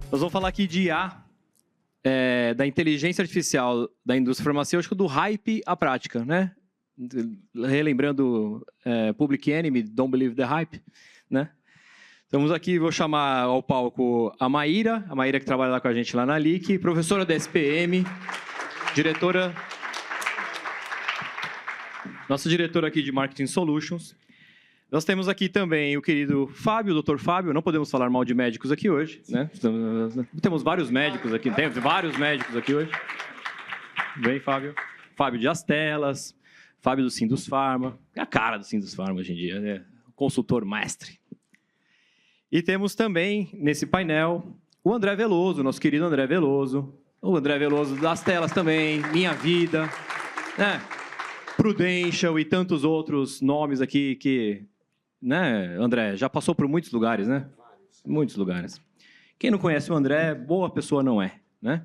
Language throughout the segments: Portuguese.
Nós vamos falar aqui de IA, da inteligência artificial da indústria farmacêutica, do hype à prática, né? Relembrando Public Enemy, Don't Believe the Hype, né? Estamos aqui, vou chamar ao palco a Maíra que trabalha lá com a gente lá na LIC, professora da SPM, diretora, nossa diretora aqui de Marketing Solutions. Nós temos aqui também o querido Fábio, o Dr. Fábio, não podemos falar mal de médicos aqui hoje, né? Temos vários médicos aqui, hoje. Bem, Fábio. Fábio de Astelas, Fábio do Sindus Pharma, é a cara do Sindus Pharma hoje em dia, né? Consultor mestre. E temos também, nesse painel, o André Veloso, nosso querido André Veloso. O André Veloso das Telas também, Minha Vida, né? Prudential e tantos outros nomes aqui que, né, André, já passou por muitos lugares, né? Muitos lugares. Quem não conhece o André, boa pessoa não é, né?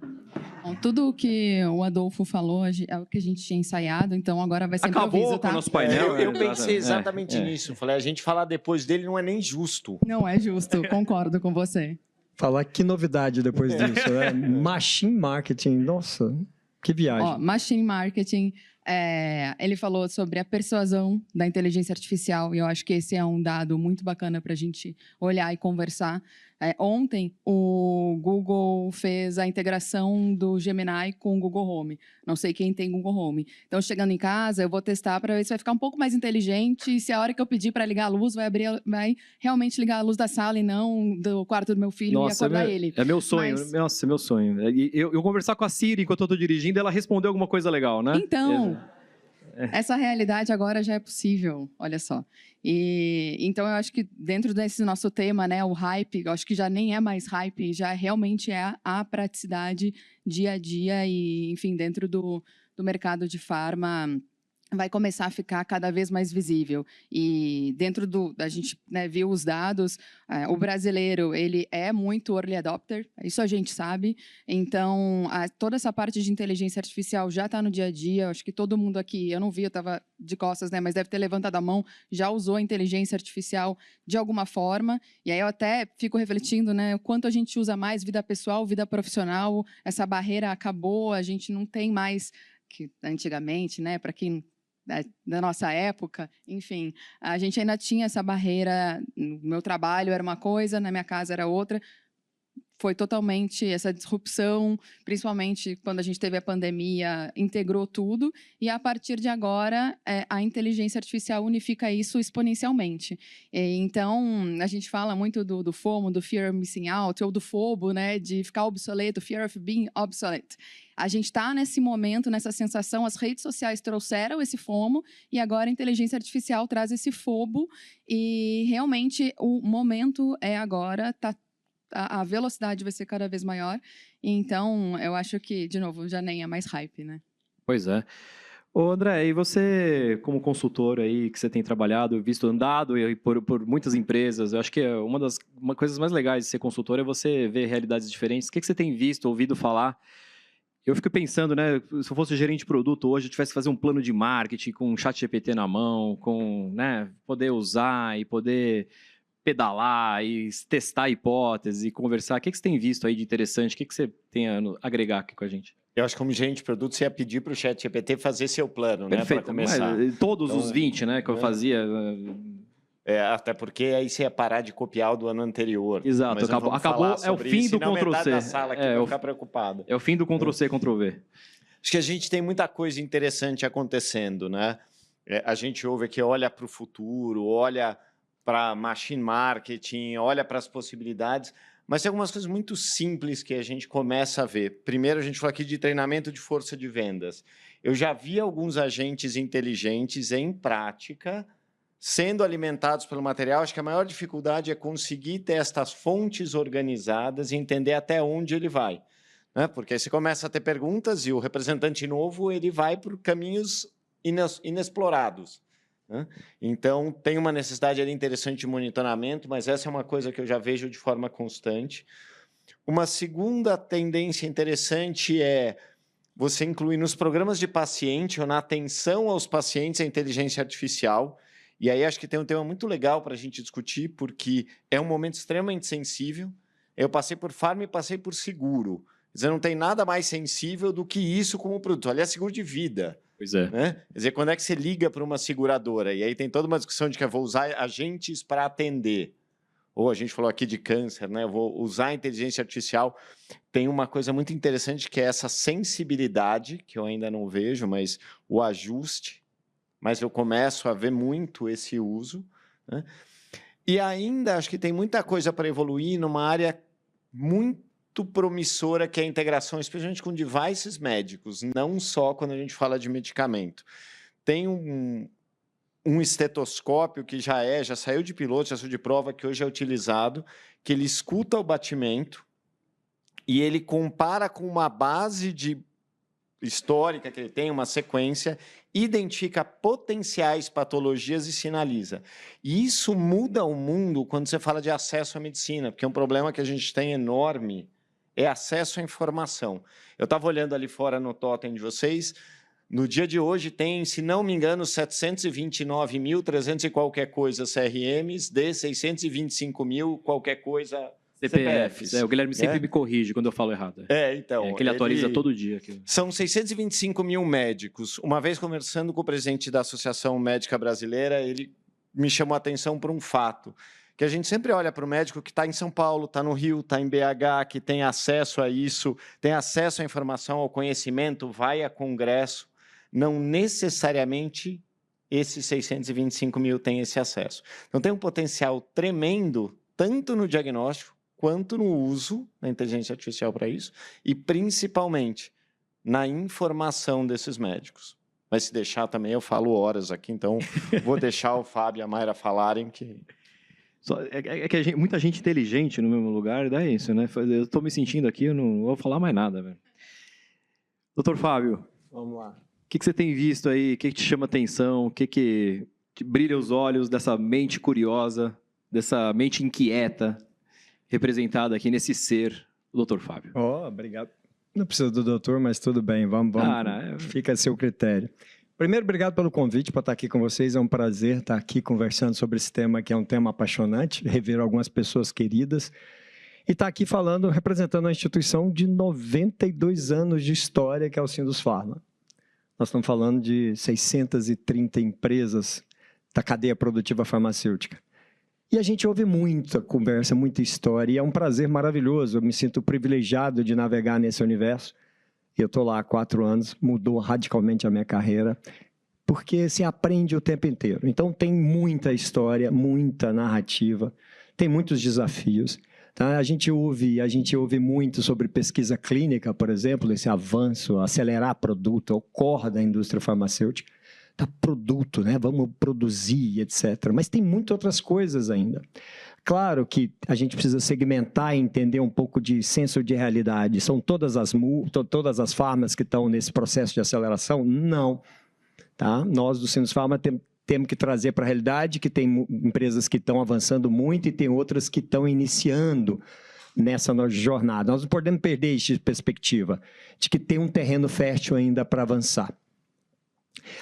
Bom, tudo o que o Adolfo falou é o que a gente tinha ensaiado, então agora vai ser Acabou improviso, tá? com o nosso painel. Eu pensei exatamente nisso. Falei, a gente falar depois dele não é nem justo. Não é justo, concordo com você. Falar que novidade depois disso, né? Machine Marketing, nossa, que viagem. Ó, Machine Marketing, ele falou sobre a persuasão da inteligência artificial, e eu acho que esse é um dado muito bacana para a gente olhar e conversar. Ontem, o Google fez a integração do Gemini com o Google Home. Não sei quem tem Google Home. Então, chegando em casa, eu vou testar para ver se vai ficar um pouco mais inteligente e se a hora que eu pedir para ligar a luz, vai realmente ligar a luz da sala e não do quarto do meu filho e acordar ele. É meu sonho. Mas... Nossa, é meu sonho. Eu conversar com a Siri enquanto eu estou dirigindo, ela respondeu alguma coisa legal, né? Então... Essa realidade agora já é possível, olha só. Então, eu acho que dentro desse nosso tema, né, o hype, eu acho que já nem é mais hype, já realmente é a praticidade dia a dia e, enfim, dentro do mercado de farma vai começar a ficar cada vez mais visível. E dentro a gente, né, viu os dados, o brasileiro, ele é muito early adopter, isso a gente sabe. Então, toda essa parte de inteligência artificial já está no dia a dia. Eu acho que todo mundo aqui, eu não vi, eu estava de costas, né, mas deve ter levantado a mão, já usou a inteligência artificial de alguma forma. E aí eu até fico refletindo, né, o quanto a gente usa mais vida pessoal, vida profissional. Essa barreira acabou, a gente não tem mais, que antigamente, né, para quem da nossa época, enfim, a gente ainda tinha essa barreira. No meu trabalho era uma coisa, na minha casa era outra. Foi totalmente essa disrupção, principalmente quando a gente teve a pandemia, integrou tudo, e a partir de agora, a inteligência artificial unifica isso exponencialmente. Então, a gente fala muito do FOMO, do Fear of Missing Out, ou do FOBO, né, de ficar obsoleto, Fear of Being Obsolete. A gente está nesse momento, nessa sensação, as redes sociais trouxeram esse FOMO, e agora a inteligência artificial traz esse FOBO, e realmente o momento é agora, a velocidade vai ser cada vez maior. Então, eu acho que, de novo, já nem é mais hype, né? Pois é. Ô, André, e você, como consultor aí, que você tem trabalhado, visto, andado por muitas empresas, eu acho que uma coisas mais legais de ser consultor é você ver realidades diferentes. O que você tem visto, ouvido falar? Eu fico pensando, né, se eu fosse gerente de produto hoje, eu tivesse que fazer um plano de marketing com um chat GPT na mão, com, né, poder usar e poder pedalar e testar hipóteses e conversar. O que você tem visto aí de interessante? O que você tem a agregar aqui com a gente? Eu acho que como gerente de produto, você ia pedir para o ChatGPT fazer seu plano, né, para começar. Mas, todos os 20, né, que eu fazia... até porque aí você ia parar de copiar o do ano anterior. Exato, acabou, é o fim do Ctrl+C. Da sala aqui vai ficar preocupado. É o fim do Ctrl+C, Ctrl+V. Acho que a gente tem muita coisa interessante acontecendo, né? A gente ouve aqui, olha para o futuro, olha para machine marketing, olha para as possibilidades, mas tem algumas coisas muito simples que a gente começa a ver. Primeiro, a gente falou aqui de treinamento de força de vendas. Eu já vi alguns agentes inteligentes em prática sendo alimentados pelo material. Acho que a maior dificuldade é conseguir ter estas fontes organizadas e entender até onde ele vai, né? Porque aí você começa a ter perguntas e o representante novo ele vai por caminhos inexplorados. Então, tem uma necessidade ali interessante de monitoramento, mas essa é uma coisa que eu já vejo de forma constante. Uma segunda tendência interessante é você incluir nos programas de paciente ou na atenção aos pacientes a inteligência artificial. E aí acho que tem um tema muito legal para a gente discutir, porque é um momento extremamente sensível. Eu passei por farma e passei por seguro. Quer dizer, não tem nada mais sensível do que isso como produto. Aliás, seguro de vida. Pois é. Né? Quer dizer, quando é que você liga para uma seguradora? E aí tem toda uma discussão de que eu vou usar agentes para atender. Ou a gente falou aqui de câncer, né? Eu vou usar a inteligência artificial. Tem uma coisa muito interessante que é essa sensibilidade, que eu ainda não vejo, mas o ajuste. Mas eu começo a ver muito esse uso. Né? E ainda acho que tem muita coisa para evoluir numa área muito promissora, que é a integração, especialmente com devices médicos, não só quando a gente fala de medicamento. Tem um estetoscópio que já saiu de piloto, já saiu de prova, que hoje é utilizado, que ele escuta o batimento e ele compara com uma base histórica que ele tem, uma sequência, identifica potenciais patologias e sinaliza. E isso muda o mundo quando você fala de acesso à medicina, porque um problema que a gente tem enorme é acesso à informação. Eu estava olhando ali fora no totem de vocês, no dia de hoje tem, se não me engano, 729.300 e qualquer coisa CRMs, de 625.000 qualquer coisa CPFs. O Guilherme sempre me corrige quando eu falo errado. Então. Que ele atualiza todo dia. São 625.000 médicos. Uma vez conversando com o presidente da Associação Médica Brasileira, ele me chamou a atenção por um fato, que a gente sempre olha para o médico que está em São Paulo, está no Rio, está em BH, que tem acesso a isso, tem acesso à informação, ao conhecimento, vai a congresso. Não necessariamente esses 625.000 têm esse acesso. Então, tem um potencial tremendo, tanto no diagnóstico, quanto no uso da inteligência artificial para isso, e principalmente na informação desses médicos. Mas se deixar também, eu falo horas aqui, então vou deixar o Fábio e a Mayra falarem que... que muita gente inteligente no mesmo lugar, dá isso, né? Eu estou me sentindo aqui, eu não vou falar mais nada, velho. Doutor Fábio, Vamos lá. o que você tem visto aí? O que te chama atenção? O que te brilha os olhos dessa mente curiosa, dessa mente inquieta, representada aqui nesse ser, o doutor Fábio? Obrigado. Não precisa do doutor, mas tudo bem, vamos. Fica a seu critério. Primeiro, obrigado pelo convite para estar aqui com vocês. É um prazer estar aqui conversando sobre esse tema, que é um tema apaixonante, rever algumas pessoas queridas. E estar aqui falando, representando uma instituição de 92 anos de história, que é o Sindusfarma. Nós estamos falando de 630 empresas da cadeia produtiva farmacêutica. E a gente ouve muita conversa, muita história, e é um prazer maravilhoso. Eu me sinto privilegiado de navegar nesse universo. Eu estou lá há 4 anos, mudou radicalmente a minha carreira, porque se aprende o tempo inteiro. Então, tem muita história, muita narrativa, tem muitos desafios. Tá? A gente ouve muito sobre pesquisa clínica, por exemplo, esse avanço, acelerar produto, é o core da indústria farmacêutica. Tá, produto, né? Vamos produzir, etc. Mas tem muitas outras coisas ainda. Claro que a gente precisa segmentar e entender um pouco de senso de realidade. São todas as farmas que estão nesse processo de aceleração? Não. Tá? Nós, do Sindusfarma, temos que trazer para a realidade que tem empresas que estão avançando muito e tem outras que estão iniciando nessa nossa jornada. Nós não podemos perder essa perspectiva de que tem um terreno fértil ainda para avançar.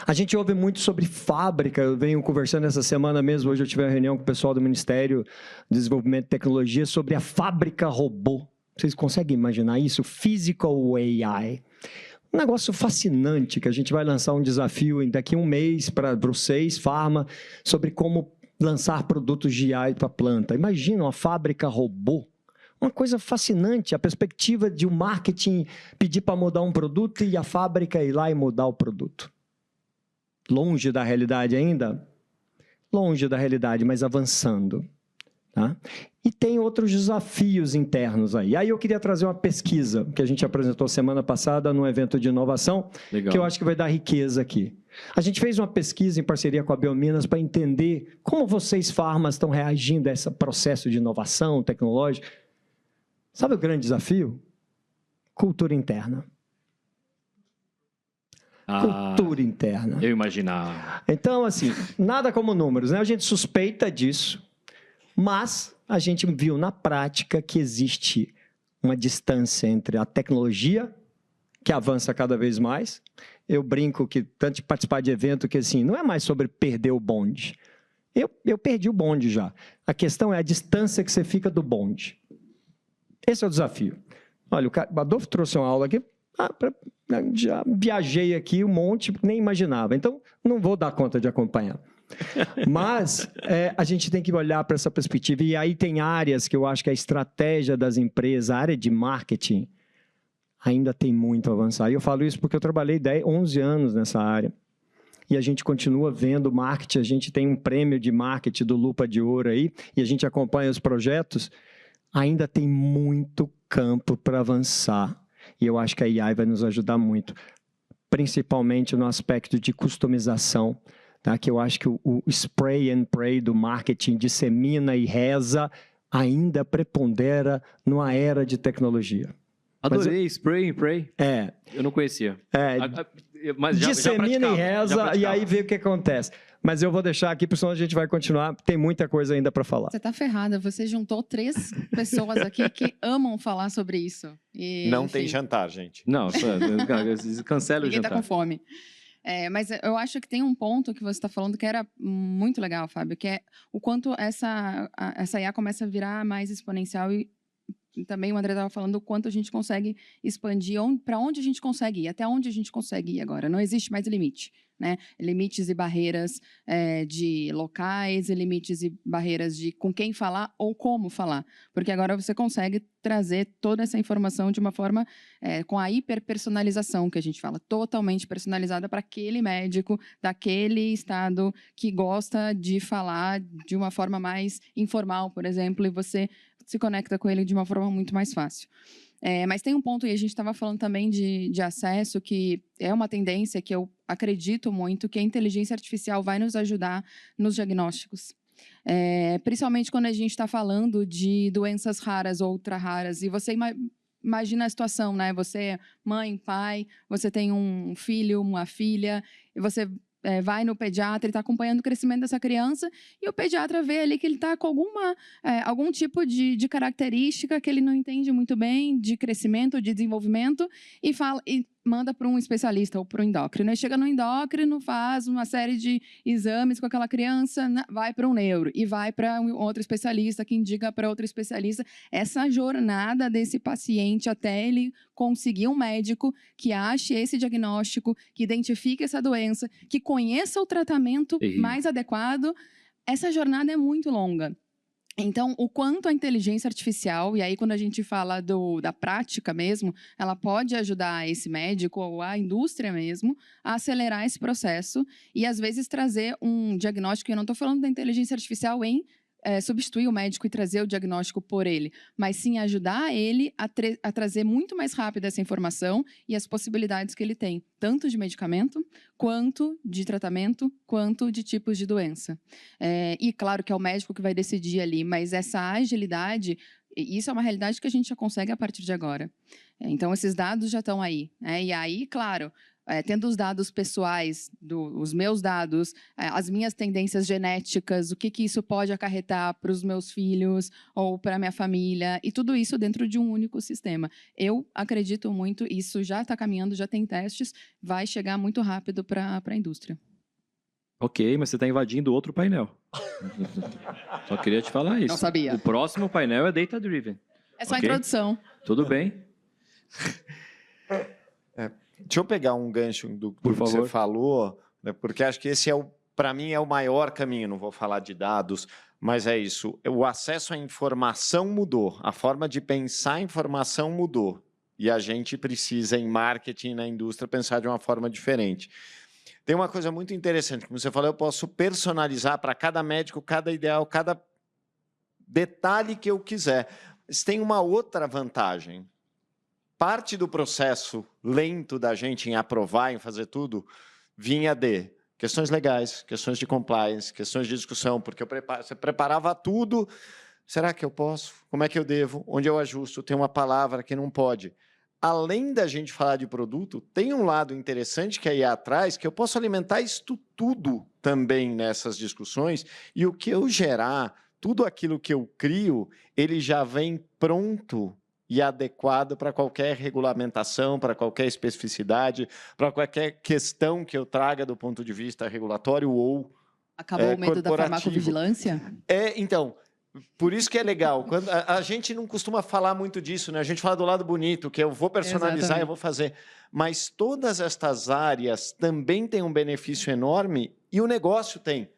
A gente ouve muito sobre fábrica, eu venho conversando essa semana mesmo, hoje eu tive uma reunião com o pessoal do Ministério de Desenvolvimento e Tecnologia sobre a fábrica robô. Vocês conseguem imaginar isso? Physical AI. Um negócio fascinante, que a gente vai lançar um desafio daqui a um mês para vocês, Farma, sobre como lançar produtos de AI para a planta. Imagina uma fábrica robô. Uma coisa fascinante, a perspectiva de um marketing pedir para mudar um produto e a fábrica ir lá e mudar o produto. Longe da realidade ainda? Longe da realidade, mas avançando. Tá? E tem outros desafios internos aí. Aí eu queria trazer uma pesquisa que a gente apresentou semana passada num evento de inovação, que eu acho que vai dar riqueza aqui. A gente fez uma pesquisa em parceria com a Biominas para entender como vocês, farmas, estão reagindo a esse processo de inovação tecnológica. Sabe o grande desafio? Cultura interna. Cultura interna. Eu imaginava. Então, assim, nada como números, né? A gente suspeita disso, mas a gente viu na prática que existe uma distância entre a tecnologia, que avança cada vez mais. Eu brinco que, tanto de participar de evento, que assim, não é mais sobre perder o bonde. Eu perdi o bonde já. A questão é a distância que você fica do bonde. Esse é o desafio. Olha, o Adolfo trouxe uma aula aqui, já viajei aqui um monte, nem imaginava. Então, não vou dar conta de acompanhar. Mas a gente tem que olhar para essa perspectiva. E aí tem áreas que eu acho que a estratégia das empresas, a área de marketing, ainda tem muito a avançar. E eu falo isso porque eu trabalhei 11 anos nessa área. E a gente continua vendo marketing, a gente tem um prêmio de marketing do Lupa de Ouro aí, e a gente acompanha os projetos, ainda tem muito campo para avançar. E eu acho que a AI vai nos ajudar muito, principalmente no aspecto de customização, tá? Que eu acho que o spray and pray do marketing dissemina e reza, ainda prepondera numa era de tecnologia. Adorei, spray and pray. Eu não conhecia. Mas dissemina e reza, e aí vê o que acontece. Mas eu vou deixar aqui, porque senão a gente vai continuar. Tem muita coisa ainda para falar. Você tá ferrada. Você juntou 3 pessoas aqui que amam falar sobre isso. E, não enfim. tem jantar, gente. Não, cancela o Ninguém jantar. tá com fome. Mas eu acho que tem um ponto que você está falando que era muito legal, Fábio, que é o quanto essa IA começa a virar mais exponencial e também o André estava falando o quanto a gente consegue expandir, para onde a gente consegue ir, até onde a gente consegue ir agora. Não existe mais limite, né? Limites e barreiras de locais, e limites e barreiras de com quem falar ou como falar. Porque agora você consegue trazer toda essa informação de uma forma com a hiperpersonalização que a gente fala, totalmente personalizada para aquele médico daquele estado que gosta de falar de uma forma mais informal, por exemplo, e você se conecta com ele de uma forma muito mais fácil. Mas tem um ponto, e a gente estava falando também de acesso, que é uma tendência que eu acredito muito, que a inteligência artificial vai nos ajudar nos diagnósticos. Principalmente quando a gente está falando de doenças raras ou ultra raras. E você imagina a situação, né? Você é mãe, pai, você tem um filho, uma filha, e você vai no pediatra e está acompanhando o crescimento dessa criança, e o pediatra vê ali que ele está com algum tipo de característica que ele não entende muito bem, de crescimento, de desenvolvimento, e manda para um especialista ou para um endócrino. Ele chega no endócrino, faz uma série de exames com aquela criança, vai para um neuro e vai para um outro especialista, que indica para outro especialista. Essa jornada desse paciente até ele conseguir um médico que ache esse diagnóstico, que identifique essa doença, que conheça o tratamento mais adequado, essa jornada é muito longa. Então, o quanto a inteligência artificial, e aí quando a gente fala da prática mesmo, ela pode ajudar esse médico ou a indústria mesmo a acelerar esse processo e, às vezes, trazer um diagnóstico. Eu não estou falando da inteligência artificial em substituir o médico e trazer o diagnóstico por ele, mas sim ajudar ele a trazer muito mais rápido essa informação e as possibilidades que ele tem, tanto de medicamento, quanto de tratamento, quanto de tipos de doença. E claro que é o médico que vai decidir ali, mas essa agilidade, isso é uma realidade que a gente já consegue a partir de agora. Então, esses dados já estão aí, né? E aí, claro, tendo os dados pessoais, os meus dados, as minhas tendências genéticas, o que isso pode acarretar para os meus filhos ou para a minha família, e tudo isso dentro de um único sistema. Eu acredito muito, isso já está caminhando, já tem testes, vai chegar muito rápido para a indústria. Ok, mas você está invadindo outro painel. Só queria te falar isso. Não sabia. O próximo painel é Data Driven. É só a introdução. Tudo bem. Deixa eu pegar um gancho do que Por favor. você falou, né, porque acho que esse para mim, é o maior caminho. Não vou falar de dados, mas é isso. O acesso à informação mudou, a forma de pensar a informação mudou. E a gente precisa, em marketing, na indústria, pensar de uma forma diferente. Tem uma coisa muito interessante, como você falou, eu posso personalizar para cada médico, cada ideal, cada detalhe que eu quiser. Mas tem uma outra vantagem. Parte do processo lento da gente em aprovar, em fazer tudo, vinha de questões legais, questões de compliance, questões de discussão, porque você preparava tudo. Será que eu posso? Como é que eu devo? Onde eu ajusto? Tem uma palavra que não pode. Além da gente falar de produto, tem um lado interessante que é aí atrás, que eu posso alimentar isto tudo também nessas discussões, e o que eu gerar, tudo aquilo que eu crio, ele já vem pronto e adequado para qualquer regulamentação, para qualquer especificidade, para qualquer questão que eu traga do ponto de vista regulatório ou Acabou o medo da corporativo. farmacovigilância? Então, Por isso que é legal. Quando a gente não costuma falar muito disso, né? A gente fala do lado bonito, que eu vou personalizar, Exatamente. eu vou fazer. Mas todas estas áreas também têm um benefício enorme e o negócio tem.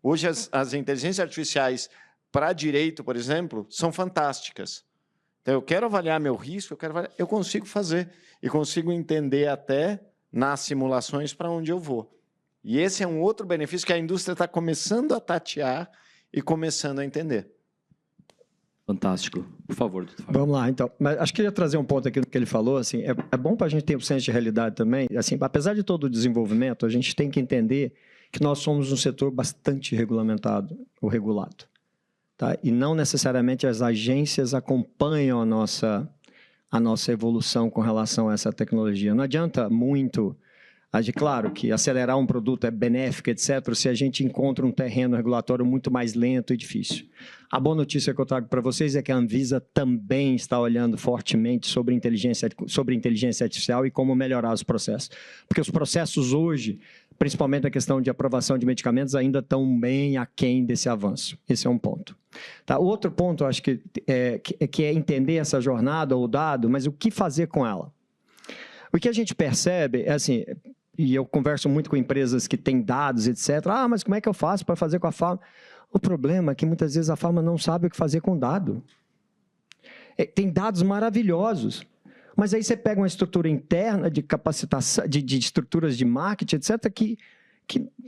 Hoje as inteligências artificiais para direito, por exemplo, são fantásticas. Então, eu quero avaliar meu risco, eu consigo fazer e consigo entender até nas simulações para onde eu vou. E esse é um outro benefício que a indústria está começando a tatear e começando a entender. Fantástico. Por favor, doutor Fábio. Vamos lá, então. Mas acho que eu ia trazer um ponto aqui do que ele falou. Assim, é bom para a gente ter um senso de realidade também. Assim, apesar de todo o desenvolvimento, a gente tem que entender que nós somos um setor bastante regulamentado ou regulado. Tá? E não necessariamente as agências acompanham a nossa evolução com relação a essa tecnologia. Não adianta muito... Claro que acelerar um produto é benéfico, etc., se a gente encontra um terreno regulatório muito mais lento e difícil. A boa notícia que eu trago para vocês é que a Anvisa também está olhando fortemente sobre inteligência artificial e como melhorar os processos. Porque os processos hoje, principalmente a questão de aprovação de medicamentos, ainda estão bem aquém desse avanço. Esse é um ponto. Tá? O outro ponto, eu acho que é entender essa jornada ou dado, mas o que fazer com ela? O que a gente percebe é assim... E eu converso muito com empresas que têm dados, etc. Ah, mas como é que eu faço para fazer com a farma? O problema é que muitas vezes a farma não sabe o que fazer com dado. Tem dados maravilhosos, mas aí você pega uma estrutura interna de capacitação, de estruturas de marketing, etc., que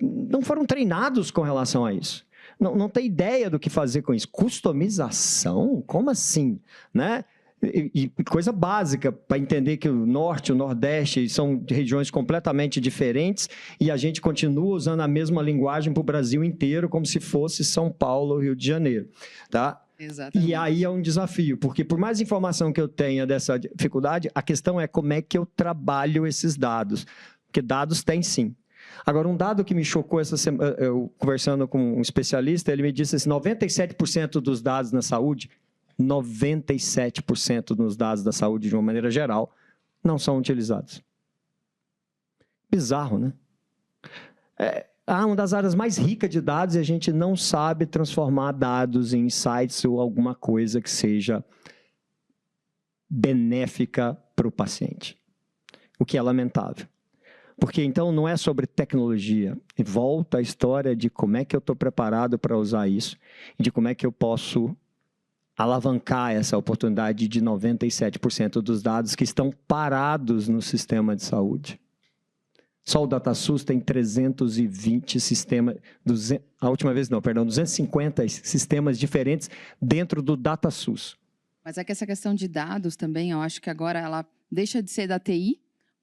não foram treinados com relação a isso. Não tem ideia do que fazer com isso. Customização? Como assim? Né? E coisa básica para entender que o Norte e o Nordeste são regiões completamente diferentes e a gente continua usando a mesma linguagem para o Brasil inteiro, como se fosse São Paulo ou Rio de Janeiro. Tá? Exatamente. E aí é um desafio, porque por mais informação que eu tenha dessa dificuldade, a questão é como é que eu trabalho esses dados. Porque dados tem sim. Agora, um dado que me chocou essa semana, eu conversando com um especialista, ele me disse assim, 97% dos dados na saúde... 97% dos dados da saúde, de uma maneira geral, não são utilizados. Bizarro, né? Uma das áreas mais ricas de dados e a gente não sabe transformar dados em insights ou alguma coisa que seja benéfica para o paciente. O que é lamentável. Porque, então, não é sobre tecnologia. E volta a história de como é que eu estou preparado para usar isso e de como é que eu posso alavancar essa oportunidade de 97% dos dados que estão parados no sistema de saúde. Só o DataSUS tem 320 sistemas, 250 sistemas diferentes dentro do DataSUS. Mas é que essa questão de dados também, eu acho que agora ela deixa de ser da TI,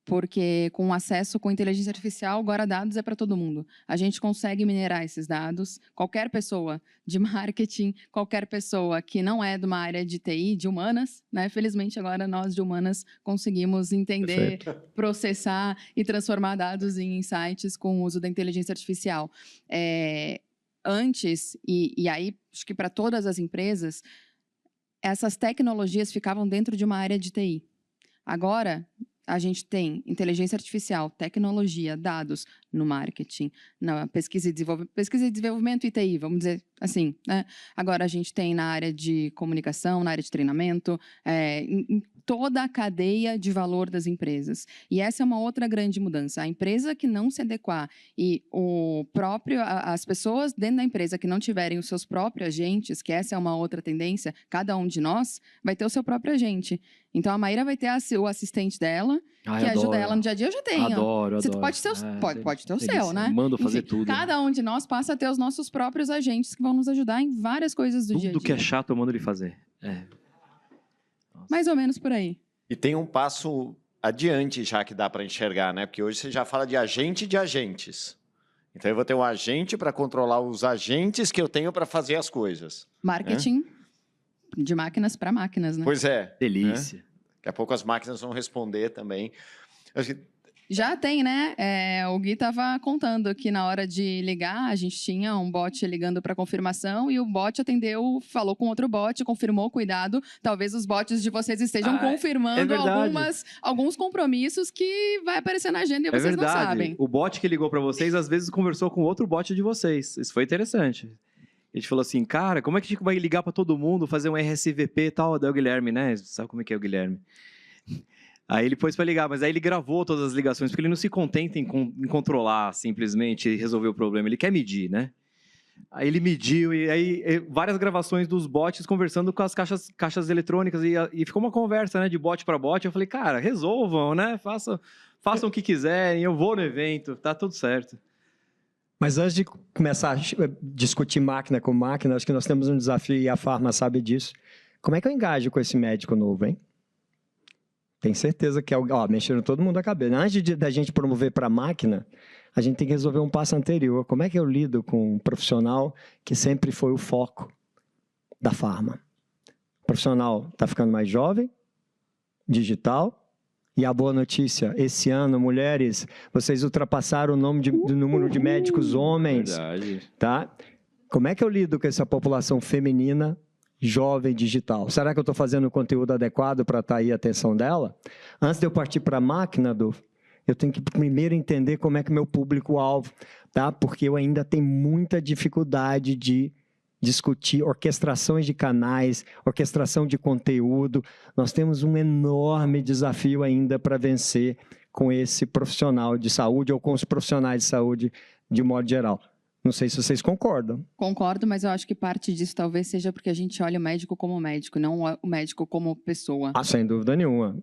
porque com acesso com inteligência artificial, agora dados é para todo mundo. A gente consegue minerar esses dados. Qualquer pessoa de marketing, qualquer pessoa que não é de uma área de TI, de humanas, né? Felizmente agora nós de humanas conseguimos entender, processar e transformar dados em insights com o uso da inteligência artificial. Antes, e aí acho que para todas as empresas, essas tecnologias ficavam dentro de uma área de TI. Agora, a gente tem inteligência artificial, tecnologia, dados no marketing, na pesquisa e desenvolvimento e TI, vamos dizer assim, né? Agora a gente tem na área de comunicação, na área de treinamento, em toda a cadeia de valor das empresas. E essa é uma outra grande mudança. A empresa que não se adequar e as pessoas dentro da empresa que não tiverem os seus próprios agentes, que essa é uma outra tendência, cada um de nós vai ter o seu próprio agente. Então, a Maíra vai ter o assistente dela, que ajuda ela no dia a dia. Eu já tenho. Adoro. Você pode ter pode ter o seu, né? Mando fazer Enfim, tudo. Cada um de nós passa a ter os nossos próprios agentes que vão nos ajudar em várias coisas do dia a dia. Tudo que é chato eu mando ele fazer. Mais ou menos por aí. E tem um passo adiante já que dá para enxergar, né? Porque hoje você já fala de agente de agentes. Então, eu vou ter um agente para controlar os agentes que eu tenho para fazer as coisas. Marketing de máquinas para máquinas, né? Pois é. Delícia. Né? Daqui a pouco as máquinas vão responder também. Acho que... Já tem, né? O Gui estava contando que na hora de ligar, a gente tinha um bot ligando para confirmação e o bot atendeu, falou com outro bot, confirmou, cuidado. Talvez os bots de vocês estejam confirmando alguns compromissos que vai aparecer na agenda e vocês não sabem. O bot que ligou para vocês, às vezes, conversou com outro bot de vocês. Isso foi interessante. A gente falou assim, cara, como é que a gente vai ligar para todo mundo, fazer um RSVP e tal? Daí o Guilherme, né? Sabe como é que é o Guilherme? Aí ele pôs para ligar, mas aí ele gravou todas as ligações, porque ele não se contenta em controlar simplesmente e resolver o problema, ele quer medir, né? Aí ele mediu, e aí várias gravações dos bots conversando com as caixas eletrônicas, e ficou uma conversa, né, de bot para bot. Eu falei, cara, resolvam, né? Façam o que quiserem, eu vou no evento, tá tudo certo. Mas antes de começar a discutir máquina com máquina, acho que nós temos um desafio, e a Pharma sabe disso. Como é que eu engajo com esse médico novo, hein? Tem certeza que mexendo todo mundo a cabeça. Antes da gente promover para a máquina, a gente tem que resolver um passo anterior. Como é que eu lido com um profissional que sempre foi o foco da Pharma? O profissional está ficando mais jovem, digital. E a boa notícia, esse ano, mulheres, vocês ultrapassaram o número de médicos homens. Verdade. Tá? Como é que eu lido com essa população feminina, jovem, digital? Será que eu estou fazendo o conteúdo adequado para atrair a atenção dela? Antes de eu partir para a máquina, eu tenho que primeiro entender como é que meu público-alvo, tá? Porque eu ainda tenho muita dificuldade de discutir orquestrações de canais, orquestração de conteúdo. Nós temos um enorme desafio ainda para vencer com esse profissional de saúde ou com os profissionais de saúde de modo geral. Não sei se vocês concordam. Concordo, mas eu acho que parte disso talvez seja porque a gente olha o médico como médico, não o médico como pessoa. Sem dúvida nenhuma.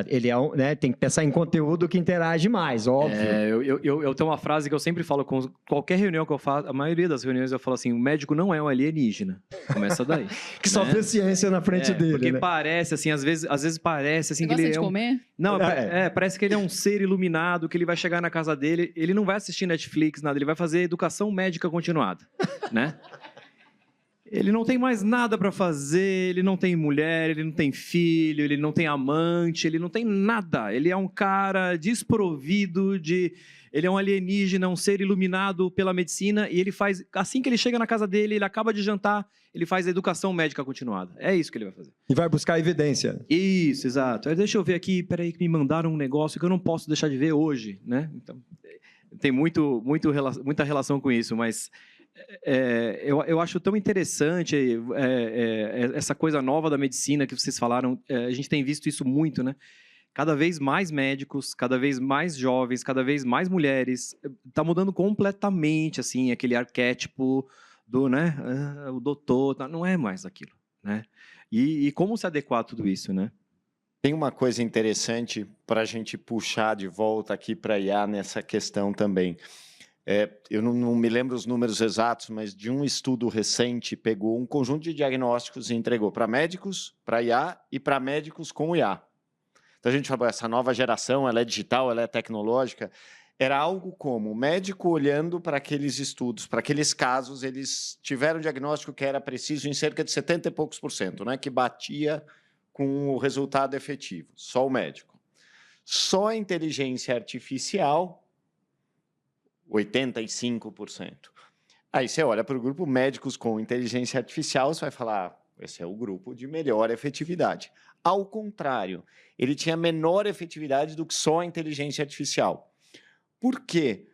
Ele tem que pensar em conteúdo que interage mais, óbvio. Eu tenho uma frase que eu sempre falo com qualquer reunião que eu faço, a maioria das reuniões eu falo assim, o médico não é um alienígena. Começa daí. Que só fez ciência na frente dele, porque né? parece, assim, às vezes parece assim Você que gosta ele de comer? Não, parece que ele é um ser iluminado, que ele vai chegar na casa dele, ele não vai assistir Netflix, nada, ele vai fazer educação médica continuada, né? Ele não tem mais nada para fazer, ele não tem mulher, ele não tem filho, ele não tem amante, ele não tem nada. Ele é um cara desprovido de... Ele é um alienígena, um ser iluminado pela medicina, e ele faz... Assim que ele chega na casa dele, ele acaba de jantar, ele faz a educação médica continuada. É isso que ele vai fazer. E vai buscar evidência. Isso, exato. Deixa eu ver aqui, peraí, que me mandaram um negócio que eu não posso deixar de ver hoje, né? Então, tem muita relação com isso, mas eu acho tão interessante essa coisa nova da medicina que vocês falaram. A gente tem visto isso muito, né? Cada vez mais médicos, cada vez mais jovens, cada vez mais mulheres. Está mudando completamente, assim, aquele arquétipo do, né? O doutor, não é mais aquilo, né? E como se adequar a tudo isso, né? Tem uma coisa interessante para a gente puxar de volta aqui para a IA nessa questão também. Eu não me lembro os números exatos, mas de um estudo recente pegou um conjunto de diagnósticos e entregou para médicos, para IA e para médicos com IA. Então a gente falou, essa nova geração, ela é digital, ela é tecnológica. Era algo como o médico olhando para aqueles estudos, para aqueles casos, eles tiveram um diagnóstico que era preciso em cerca de 70 e poucos %, né, que batia com o resultado efetivo, só o médico. Só a inteligência artificial, 85%. Aí você olha para o grupo médicos com inteligência artificial, você vai falar, esse é o grupo de melhor efetividade. Ao contrário, ele tinha menor efetividade do que só a inteligência artificial. Por quê?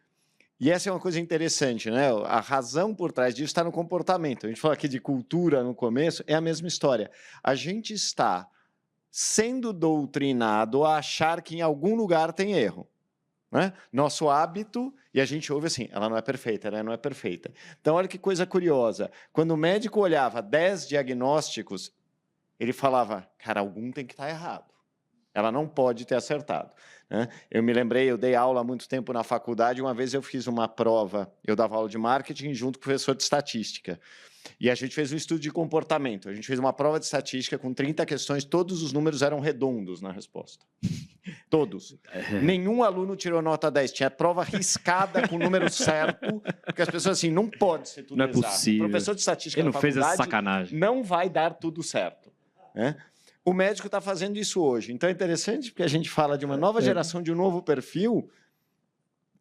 E essa é uma coisa interessante, né? A razão por trás disso está no comportamento. A gente falou aqui de cultura no começo, é a mesma história. A gente está sendo doutrinado a achar que em algum lugar tem erro, né? Nosso hábito, e a gente ouve assim, ela não é perfeita, ela não é perfeita. Então, olha que coisa curiosa. Quando o médico olhava 10 diagnósticos, ele falava, cara, algum tem que estar errado. Ela não pode ter acertado, né? Eu me lembrei, eu dei aula há muito tempo na faculdade, uma vez eu fiz uma prova, eu dava aula de marketing junto com o professor de estatística. E a gente fez um estudo de comportamento. A gente fez uma prova de estatística com 30 questões, todos os números eram redondos na resposta. Todos. Nenhum aluno tirou nota 10. Tinha prova riscada com o número certo, porque as pessoas assim, não pode ser tudo exato. Não é possível. O professor de estatística Ele na não fez faculdade essa sacanagem. não vai dar tudo certo, né? O médico está fazendo isso hoje. Então é interessante porque a gente fala de uma nova geração, de um novo perfil,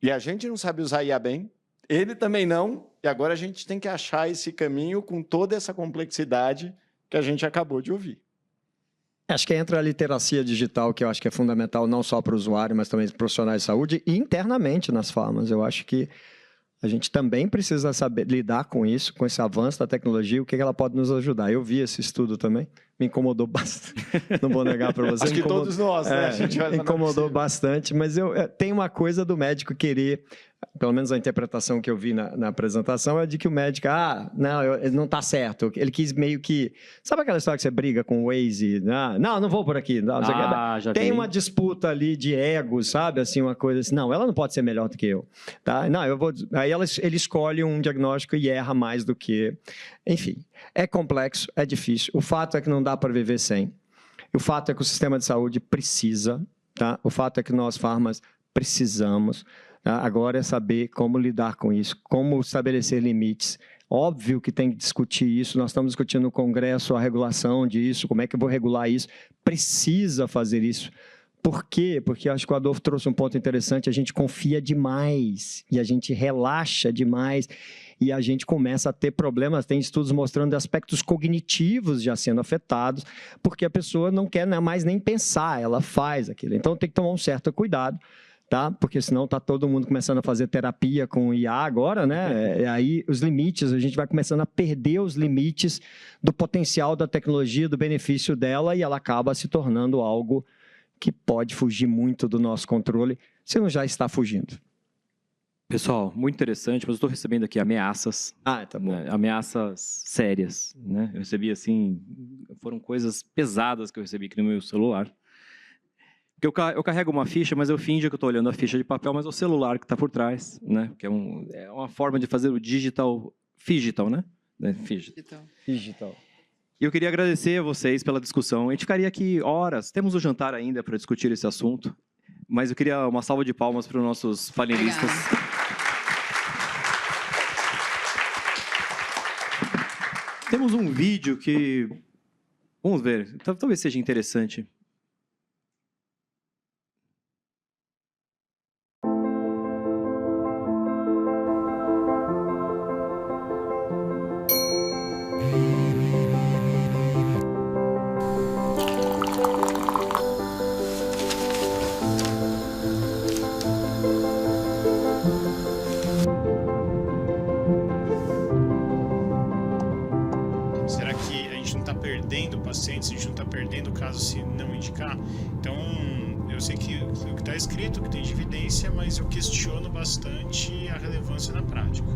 e a gente não sabe usar IA bem, ele também não, e agora a gente tem que achar esse caminho com toda essa complexidade que a gente acabou de ouvir. Acho que entra a literacia digital, que eu acho que é fundamental não só para o usuário, mas também para os profissionais de saúde e internamente nas farmas. Eu acho que A gente também precisa saber lidar com isso, com esse avanço da tecnologia, o que ela pode nos ajudar. Eu vi esse estudo também, me incomodou bastante, não vou negar para você. Acho que todos nós, né? A gente incomodou bastante, mas tem uma coisa do médico querer, pelo menos a interpretação que eu vi na apresentação, é de que o médico, ele não está certo. Ele quis meio que... Sabe aquela história que você briga com o Waze? Não vou por aqui. Não, tem uma disputa ali de ego, sabe? Assim, uma coisa assim, não, ela não pode ser melhor do que eu. Tá? Não, eu vou... Aí ele escolhe um diagnóstico e erra mais do que... Enfim, é complexo, é difícil. O fato é que não dá para viver sem. O fato é que o sistema de saúde precisa, tá? O fato é que nós, farmas, precisamos. Agora é saber como lidar com isso, como estabelecer limites. Óbvio que tem que discutir isso, nós estamos discutindo no Congresso a regulação disso, como é que eu vou regular isso. Precisa fazer isso. Por quê? Porque acho que o Adolfo trouxe um ponto interessante, a gente confia demais e a gente relaxa demais e a gente começa a ter problemas, tem estudos mostrando aspectos cognitivos já sendo afetados, porque a pessoa não quer mais nem pensar, ela faz aquilo. Então tem que tomar um certo cuidado. Tá? Porque senão está todo mundo começando a fazer terapia com IA agora, né? E aí os limites, a gente vai começando a perder os limites do potencial da tecnologia, do benefício dela, e ela acaba se tornando algo que pode fugir muito do nosso controle, se não já está fugindo. Pessoal, muito interessante, mas eu estou recebendo aqui ameaças. Tá bom. Né? Ameaças sérias, né? Eu recebi, assim, foram coisas pesadas que eu recebi aqui no meu celular. Eu carrego uma ficha, mas eu finjo que eu estou olhando a ficha de papel, mas é o celular que está por trás, né? Que é uma forma de fazer o digital, né? Digital. E eu queria agradecer a vocês pela discussão. A gente ficaria aqui horas, temos o jantar ainda para discutir esse assunto, mas eu queria uma salva de palmas para os nossos painelistas. Temos um vídeo que, vamos ver, talvez seja interessante. Será que a gente não está perdendo pacientes, a gente não está perdendo casos se não indicar? Então, eu sei que o que está escrito, que tem de evidência, mas eu questiono bastante a relevância na prática.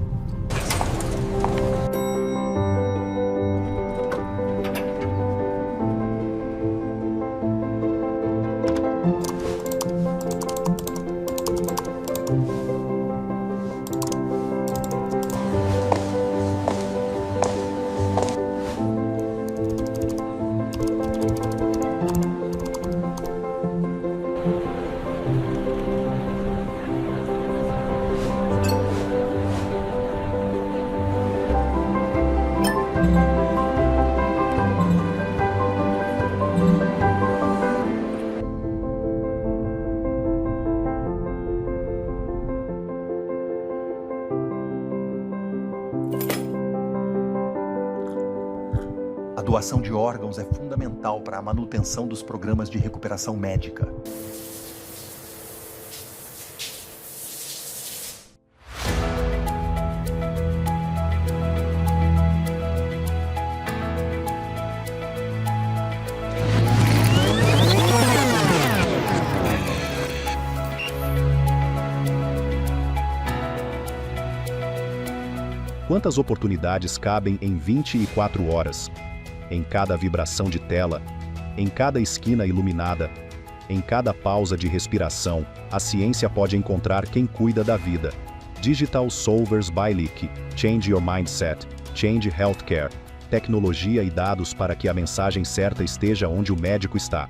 A doação de órgãos é fundamental para a manutenção dos programas de recuperação médica. Quantas oportunidades cabem em 24 horas? Em cada vibração de tela, em cada esquina iluminada, em cada pausa de respiração, a ciência pode encontrar quem cuida da vida. Digital Solvers by Lick. Change your mindset. Change healthcare. Tecnologia e dados para que a mensagem certa esteja onde o médico está.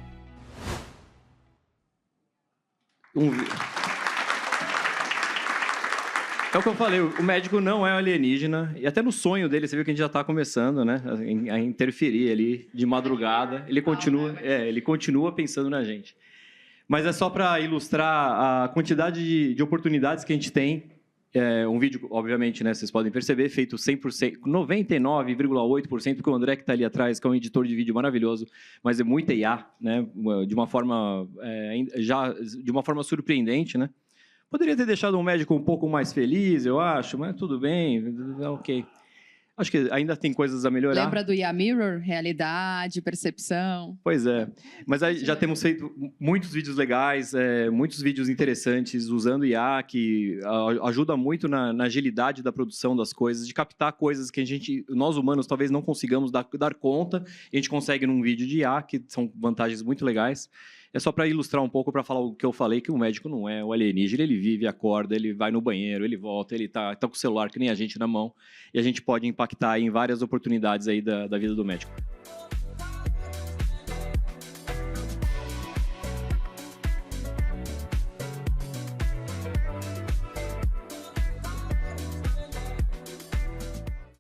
É o que eu falei, o médico não é alienígena, e até no sonho dele, você viu que a gente já está começando, né, a interferir ali de madrugada, ele continua pensando na gente. Mas é só para ilustrar a quantidade de oportunidades que a gente tem. Um vídeo, obviamente, né, vocês podem perceber, feito 100%, 99,8%, porque o André que está ali atrás, que é um editor de vídeo maravilhoso, mas é muita IA, né, de uma forma surpreendente, né? Poderia ter deixado um médico um pouco mais feliz, eu acho, mas tudo bem, ok. Acho que ainda tem coisas a melhorar. Lembra do IA Mirror? Realidade, percepção. Pois é. Mas aí já temos feito muitos vídeos legais, muitos vídeos interessantes usando IA, que ajuda muito na agilidade da produção das coisas, de captar coisas que nós humanos talvez não consigamos dar conta, e a gente consegue num vídeo de IA, que são vantagens muito legais. É só para ilustrar um pouco, para falar o que eu falei, que o médico não é o alienígena, ele vive, acorda, ele vai no banheiro, ele volta, ele tá com o celular que nem a gente na mão, e a gente pode impactar em várias oportunidades aí da vida do médico.